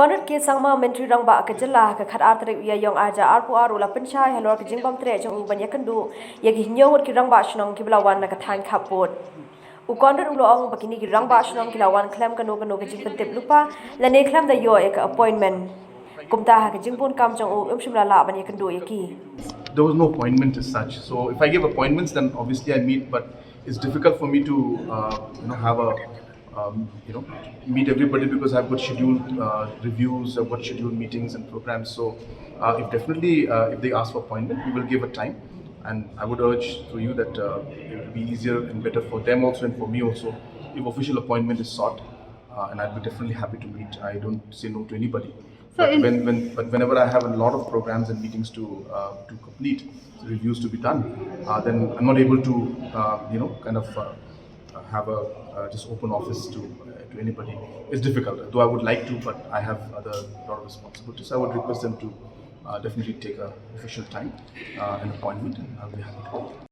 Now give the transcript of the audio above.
Ukonat ke sangma Myntri Rangbah Kajala ka khat artre ya yong aja arpu aru la Pynshai Halor ke Jing Bym Jing Bym Iakynduh ya ki nyawut ki Rangbah Shnong ki belawan na ka than Khappud. Ukonat uloong bakini ki Rangbah Shnong ki lawan klem kanu ke Jing Bym lupa la ne klem da yo ek appointment. Kumta ha ke Jing Bym kam jong u shimla la ban Iakynduh yaki. There was no appointment as such. So if I give appointments, then obviously I meet, but it's difficult for me to have a meet everybody because I've got scheduled reviews, I've got scheduled meetings and programs. So if they ask for appointment, we will give a time. And I would urge to you that it will be easier and better for them also and for me also if official appointment is sought. And I'd be definitely happy to meet. I don't say no to anybody. So but whenever I have a lot of programs and meetings to complete, reviews to be done, then I'm not able to have a just open office to anybody. It's difficult, though I would like to, but I have other lot of responsibilities. I would request them to definitely take a official time, an appointment, and I'll be happy to.